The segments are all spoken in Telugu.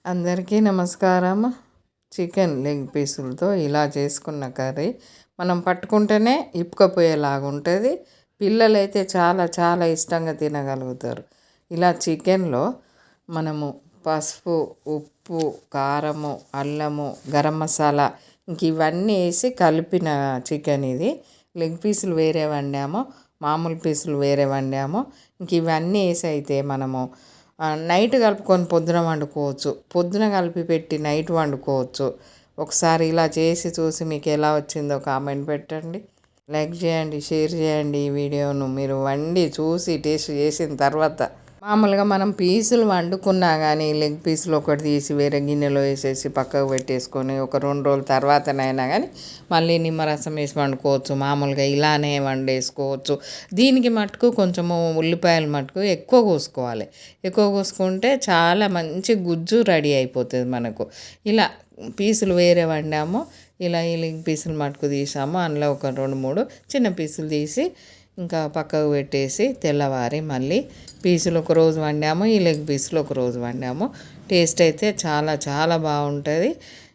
అందరికీ నమస్కారం. చికెన్ లెగ్ పీసులతో ఇలా చేసుకున్న కర్రీ మనం పట్టుకుంటేనే ఇప్పుకపోయేలాగా ఉంటుంది. పిల్లలైతే చాలా చాలా ఇష్టంగా తినగలుగుతారు. ఇలా చికెన్లో మనము పసుపు, ఉప్పు, కారము, అల్లము, గరం మసాలా ఇంక ఇవన్నీ వేసి కలిపిన చికెన్ ఇది. లెగ్ పీసులు వేరే వండాము, మామూలు పీసులు వేరే వండాము. ఇంక ఇవన్నీ వేసి అయితే మనము నైట్ కలుపుకొని పొద్దున వండుకోవచ్చు, పొద్దున కలిపి పెట్టి నైట్ వండుకోవచ్చు. ఒకసారి ఇలా చేసి చూసి మీకు ఎలా వచ్చిందో కామెంట్ పెట్టండి, లైక్ చేయండి, షేర్ చేయండి. ఈ వీడియోను మీరు వండి చూసి టేస్ట్ చేసిన తర్వాత మామూలుగా మనం పీసులు వండుకున్నా కానీ లెగ్ పీసులు ఒకటి తీసి వేరే గిన్నెలో వేసేసి పక్కకు పెట్టేసుకొని ఒక 2 రోజుల తర్వాతనైనా కానీ మళ్ళీ నిమ్మరసం వేసి వండుకోవచ్చు. మామూలుగా ఇలానే వండేసుకోవచ్చు. దీనికి మటుకు కొంచెము ఉల్లిపాయలు మటుకు ఎక్కువ కోసుకోవాలి. ఎక్కువ కోసుకుంటే చాలా మంచి గుజ్జు రెడీ అయిపోతుంది మనకు. ఇలా పీసులు వేరే వండాము, ఇలా ఈ లెగ్ పీసులు మటుకు తీసాము. అందులో ఒక 2-3 చిన్న పీసులు తీసి ఇంకా పక్కకు పెట్టేసి తెల్లవారి మళ్ళీ పీసులు ఒక రోజు వండాము, ఈ లెగ్ పీసులు ఒక రోజు వండాము. టేస్ట్ అయితే చాలా చాలా బాగుంటుంది.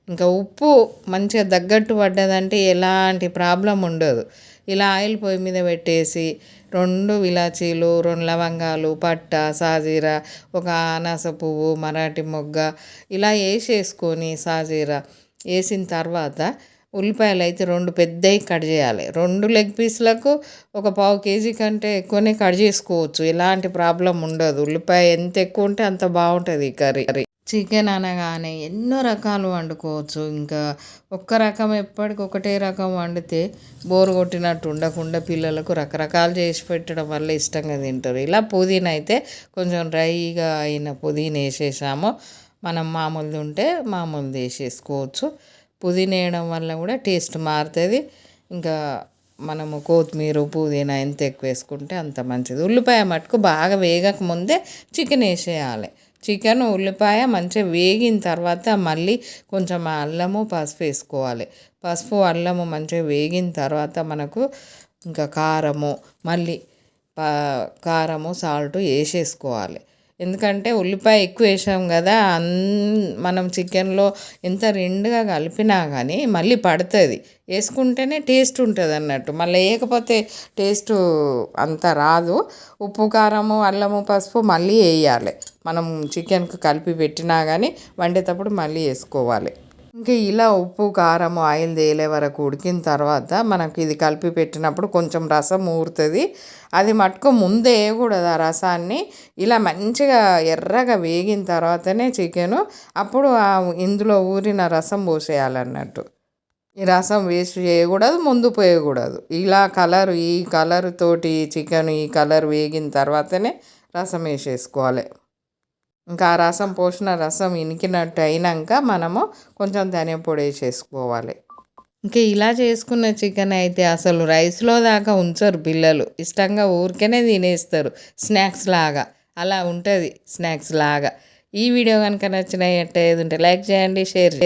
ఇంకా ఉప్పు మంచిగా తగ్గట్టు పడ్డదంటే ఎలాంటి ప్రాబ్లం ఉండదు. ఇలా ఆయిల్ పొయ్యి మీద పెట్టేసి 2 ఇలాచీలు, 2 లవంగాలు, పట్ట, సాజీరా, ఒక అనాస పువ్వు, మరాఠీ మొగ్గ ఇలా వేసేసుకొని సాజీరా వేసిన తర్వాత ఉల్లిపాయలు అయితే 2 పెద్దవి కట్ చేయాలి. 2 లెగ్ పీసులకు ఒక పావు కేజీ కంటే ఎక్కువనే కట్ చేసుకోవచ్చు, ఎలాంటి ప్రాబ్లం ఉండదు. ఉల్లిపాయ ఎంత ఎక్కువ ఉంటే అంత బాగుంటుంది ఈ కర్రీ. చికెన్ అనగానే ఎన్నో రకాలు వండుకోవచ్చు. ఇంకా ఒక్క రకం ఎప్పటికి ఒకటే రకం వండితే బోరు కొట్టినట్టు ఉండకుండా పిల్లలకు రకరకాలు చేసి పెట్టడం వల్ల ఇష్టంగా తింటారు. ఇలా పుదీనా అయితే కొంచెం డ్రైగా అయిన పుదీనా వేసేసాము. మనం మామూలుది ఉంటే మామూలుది వేసేసుకోవచ్చు. పుదీనా వేయడం వల్ల కూడా టేస్ట్ మారుతుంది. ఇంకా మనము కొత్తిమీర, పుదీనా ఎంత ఎక్కువ వేసుకుంటే అంత మంచిది. ఉల్లిపాయ మటుకు బాగా వేగక ముందే చికెన్ వేసేయాలి. చికెన్ ఉల్లిపాయ మంచిగా వేగిన తర్వాత మళ్ళీ కొంచెం అల్లము, పసుపు వేసుకోవాలి. పసుపు, అల్లము మంచిగా వేగిన తర్వాత మనకు ఇంకా కారము, మళ్ళీ కారము, సాల్ట్ వేసేసుకోవాలి. ఎందుకంటే ఉల్లిపాయ ఎక్కువ వేసాం కదా, మనం చికెన్లో ఎంత రెండుగా కలిపినా కానీ మళ్ళీ పడుతుంది. వేసుకుంటేనే టేస్ట్ ఉంటుంది అన్నట్టు, మళ్ళీ వేయకపోతే టేస్ట్ అంత రాదు. ఉప్పు, కారము, అల్లము, పసుపు మళ్ళీ వేయాలి. మనం చికెన్కు కలిపి పెట్టినా కానీ వండేటప్పుడు మళ్ళీ వేసుకోవాలి. ఇంకా ఇలా ఉప్పు, కారము, ఆయిల్ తేలే వరకు ఉడికిన తర్వాత మనకి ఇది కలిపి పెట్టినప్పుడు కొంచెం రసం ఊరుతుంది. అది మటుకు ముందే వేయకూడదు. ఆ రసాన్ని ఇలా మంచిగా ఎర్రగా వేగిన తర్వాతనే చికెను, అప్పుడు ఇందులో ఊరిన రసం పోసేయాలన్నట్టు. ఈ రసం వేస్ట్ చేయకూడదు, ముందు పోయకూడదు. ఇలా ఈ కలర్ తోటి చికెన్ ఈ కలర్ వేగిన తర్వాతనే రసం వేసేసుకోవాలి. ఇంకా ఆ రసం పోసిన రసం ఇనికినట్టు అయినాక మనము కొంచెం ధనియా పొడి వేసేసుకోవాలి. ఇంకా ఇలా చేసుకున్న చికెన్ అయితే అసలు రైస్లో దాకా ఉంచరు పిల్లలు, ఇష్టంగా ఊరికేనే తినేస్తారు స్నాక్స్ లాగా. అలా ఉంటుంది స్నాక్స్ లాగా. ఈ వీడియో కనుక నచ్చినట్టు ఏది ఉంటే లైక్ చేయండి, షేర్ చేయండి.